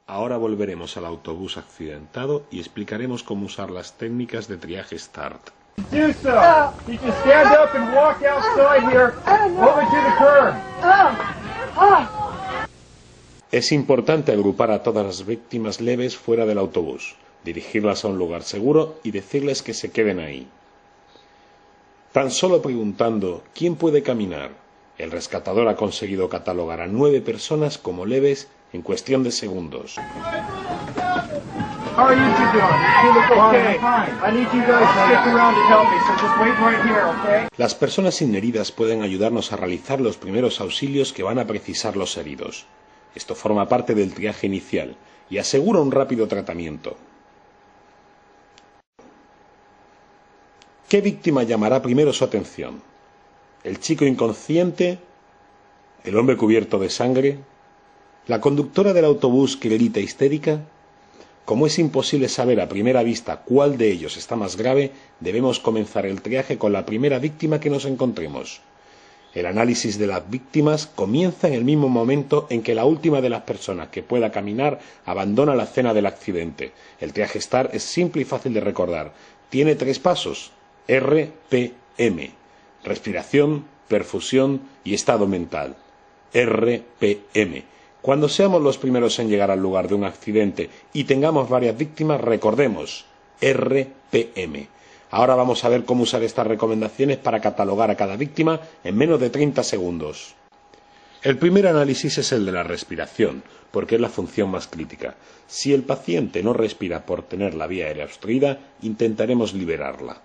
Ahora volveremos al autobús accidentado y explicaremos cómo usar las técnicas de triaje START. Do so. You can stand up and walk outside here over to the curb. Es importante agrupar a todas las víctimas leves fuera del autobús, dirigirlas a un lugar seguro y decirles que se queden ahí. Tan solo preguntando ¿quién puede caminar?, el rescatador ha conseguido catalogar a 9 personas como leves en cuestión de segundos. How are you two doing? You look okay. I need you guys to stick around to help me, so just wait right here, okay? Las personas sin heridas pueden ayudarnos a realizar los primeros auxilios que van a precisar los heridos. Esto forma parte del triaje inicial y asegura un rápido tratamiento. ¿Qué víctima llamará primero su atención? ¿El chico inconsciente? ¿El hombre cubierto de sangre? ¿La conductora del autobús que grita histérica? Como es imposible saber a primera vista cuál de ellos está más grave, debemos comenzar el triaje con la primera víctima que nos encontremos. El análisis de las víctimas comienza en el mismo momento en que la última de las personas que pueda caminar abandona la escena del accidente. El triaje START es simple y fácil de recordar. Tiene 3 pasos: RPM. Respiración, perfusión y estado mental. RPM. Cuando seamos los primeros en llegar al lugar de un accidente y tengamos varias víctimas, recordemos RPM. Ahora vamos a ver cómo usar estas recomendaciones para catalogar a cada víctima en menos de 30 segundos. El primer análisis es el de la respiración, porque es la función más crítica. Si el paciente no respira por tener la vía aérea obstruida, intentaremos liberarla.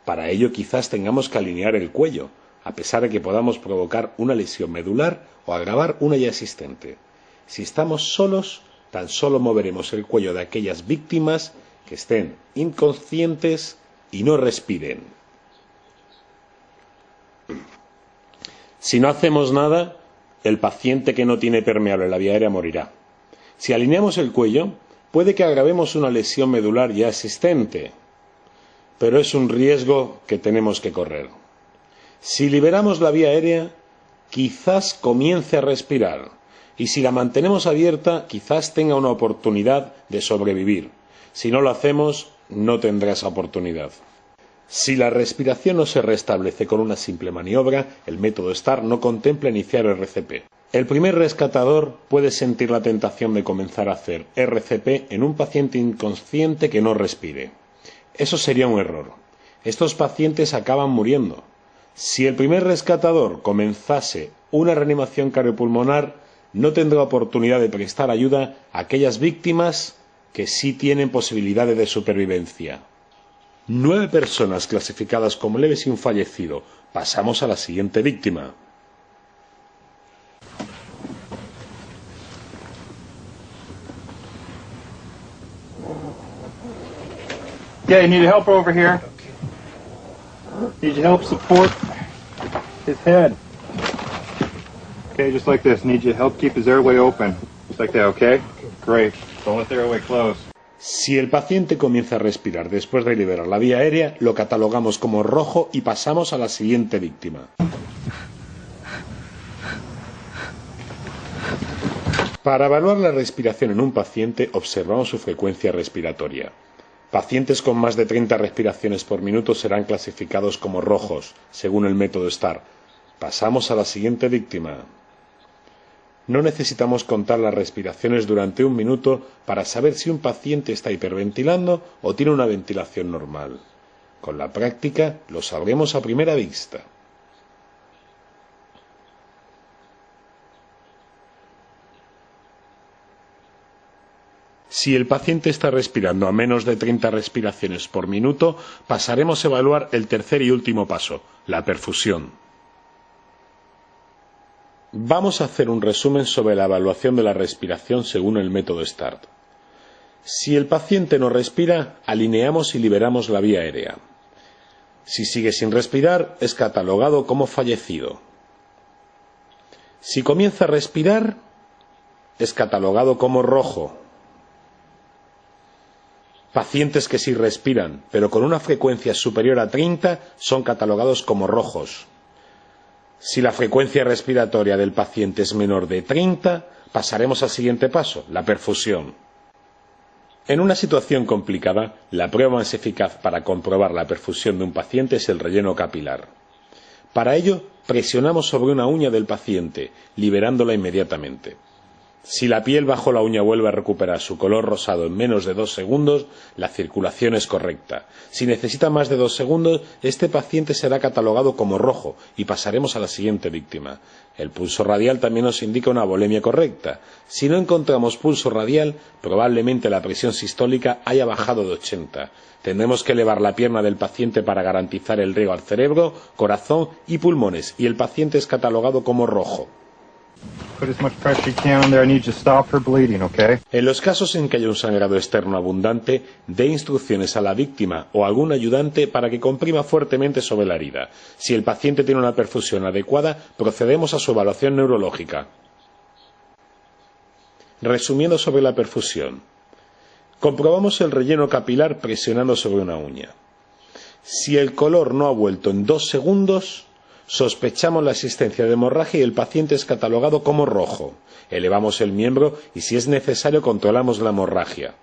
Para ello quizás tengamos que alinear el cuello, a pesar de que podamos provocar una lesión medular o agravar una ya existente. Si estamos solos, tan solo moveremos el cuello de aquellas víctimas que estén inconscientes y no respiren. Si no hacemos nada, el paciente que no tiene permeable la vía aérea morirá. Si alineamos el cuello, puede que agravemos una lesión medular ya existente, pero es un riesgo que tenemos que correr. Si liberamos la vía aérea, quizás comience a respirar, y si la mantenemos abierta, quizás tenga una oportunidad de sobrevivir. Si no lo hacemos, no tendrá esa oportunidad. Si la respiración no se restablece con una simple maniobra, el método START no contempla iniciar RCP. El primer rescatador puede sentir la tentación de comenzar a hacer RCP en un paciente inconsciente que no respire. Eso sería un error. Estos pacientes acaban muriendo. Si el primer rescatador comenzase una reanimación cardiopulmonar, no tendrá oportunidad de prestar ayuda a aquellas víctimas que sí tienen posibilidades de supervivencia. 9 personas clasificadas como leves y un fallecido. Pasamos a la siguiente víctima. Yeah, you need help over here. Need you help support his head. Okay, just like this. Need you help keep his airway open. Just like that, okay? Great. Don't let the airway close. Si el paciente comienza a respirar después de liberar la vía aérea, lo catalogamos como rojo y pasamos a la siguiente víctima. Para evaluar la respiración en un paciente, observamos su frecuencia respiratoria. Pacientes con más de 30 respiraciones por minuto serán clasificados como rojos, según el método START. Pasamos a la siguiente víctima. No necesitamos contar las respiraciones durante 1 minuto para saber si un paciente está hiperventilando o tiene una ventilación normal. Con la práctica lo sabremos a primera vista. Si el paciente está respirando a menos de 30 respiraciones por minuto, pasaremos a evaluar el tercer y último paso, la perfusión. Vamos a hacer un resumen sobre la evaluación de la respiración según el método START. Si el paciente no respira, alineamos y liberamos la vía aérea. Si sigue sin respirar, es catalogado como fallecido. Si comienza a respirar, es catalogado como rojo. Pacientes que sí respiran, pero con una frecuencia superior a 30, son catalogados como rojos. Si la frecuencia respiratoria del paciente es menor de 30, pasaremos al siguiente paso, la perfusión. En una situación complicada, la prueba más eficaz para comprobar la perfusión de un paciente es el relleno capilar. Para ello, presionamos sobre una uña del paciente, liberándola inmediatamente. Si la piel bajo la uña vuelve a recuperar su color rosado en menos de 2 segundos, la circulación es correcta. Si necesita más de 2 segundos, este paciente será catalogado como rojo y pasaremos a la siguiente víctima. El pulso radial también nos indica una volemia correcta. Si no encontramos pulso radial, probablemente la presión sistólica haya bajado de 80. Tendremos que elevar la pierna del paciente para garantizar el riego al cerebro, corazón y pulmones, y el paciente es catalogado como rojo. Put as much pressure you can on there. I need you to stop her bleeding, okay? En los casos en que haya un sangrado externo abundante, dé instrucciones a la víctima o a algún ayudante para que comprima fuertemente sobre la herida. Si el paciente tiene una perfusión adecuada, procedemos a su evaluación neurológica. Resumiendo sobre la perfusión. Comprobamos el relleno capilar presionando sobre una uña. Si el color no ha vuelto en 2 segundos, sospechamos la existencia de hemorragia y el paciente es catalogado como rojo. Elevamos el miembro y, si es necesario, controlamos la hemorragia.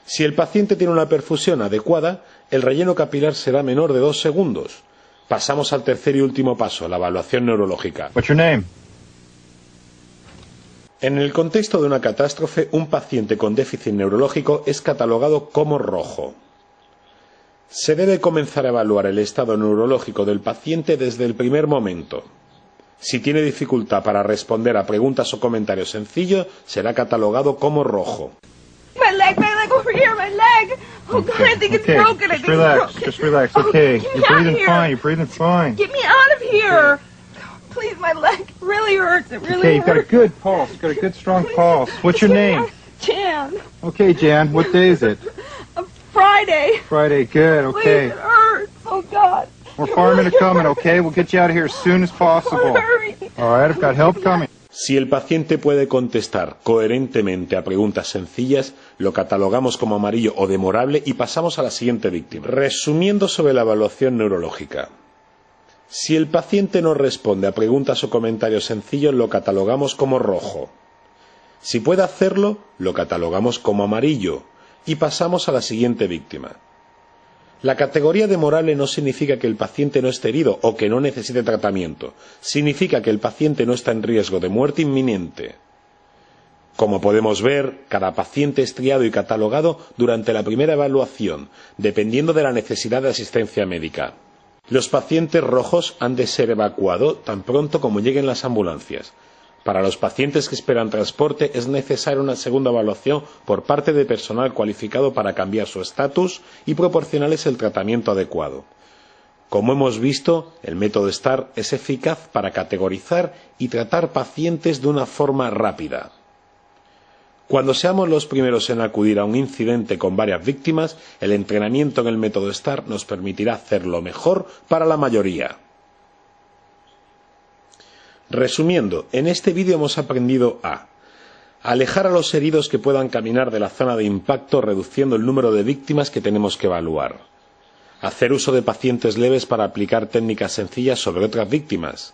Si el paciente tiene una perfusión adecuada, el relleno capilar será menor de 2 segundos. Pasamos al tercer y último paso, la evaluación neurológica. What's your name? En el contexto de una catástrofe, un paciente con déficit neurológico es catalogado como rojo. Se debe comenzar a evaluar el estado neurológico del paciente desde el primer momento. Si tiene dificultad para responder a preguntas o comentarios sencillos, será catalogado como rojo. My leg over here, my leg. Oh God, I think it's broken. I think Just relax. Okay, you're breathing fine. You're breathing fine. Get me out of here. Please, my leg really hurts. It really Okay, you've got a hurts. good pulse. You've got a good strong pulse. What's your name? Jan. Okay, Jan. What day is it? Friday. Friday. Good. Okay. Please, it hurts. Oh God. More firemen are coming. Okay, we'll get you out of here as soon as possible. Hurry. All right, I've got help coming. Si el paciente puede contestar coherentemente a preguntas sencillas, lo catalogamos como amarillo o demorable y pasamos a la siguiente víctima. Resumiendo sobre la evaluación neurológica. Si el paciente no responde a preguntas o comentarios sencillos, lo catalogamos como rojo. Si puede hacerlo, lo catalogamos como amarillo y pasamos a la siguiente víctima. La categoría demorable no significa que el paciente no esté herido o que no necesite tratamiento. Significa que el paciente no está en riesgo de muerte inminente. Como podemos ver, cada paciente es triado y catalogado durante la primera evaluación, dependiendo de la necesidad de asistencia médica. Los pacientes rojos han de ser evacuados tan pronto como lleguen las ambulancias. Para los pacientes que esperan transporte es necesaria una segunda evaluación por parte de personal cualificado para cambiar su estatus y proporcionarles el tratamiento adecuado. Como hemos visto, el método STAR es eficaz para categorizar y tratar pacientes de una forma rápida. Cuando seamos los primeros en acudir a un incidente con varias víctimas, el entrenamiento en el método STAR nos permitirá hacerlo mejor para la mayoría. Resumiendo, en este vídeo hemos aprendido a alejar a los heridos que puedan caminar de la zona de impacto, reduciendo el número de víctimas que tenemos que evaluar. Hacer uso de pacientes leves para aplicar técnicas sencillas sobre otras víctimas.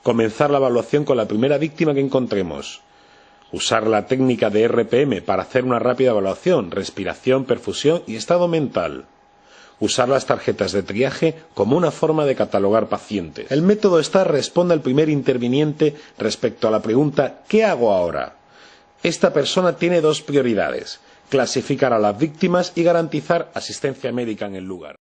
Comenzar la evaluación con la primera víctima que encontremos. Usar la técnica de RPM para hacer una rápida evaluación, respiración, perfusión y estado mental. Usar las tarjetas de triaje como una forma de catalogar pacientes. El método STAR responde al primer interviniente respecto a la pregunta ¿qué hago ahora? Esta persona tiene 2 prioridades: clasificar a las víctimas y garantizar asistencia médica en el lugar.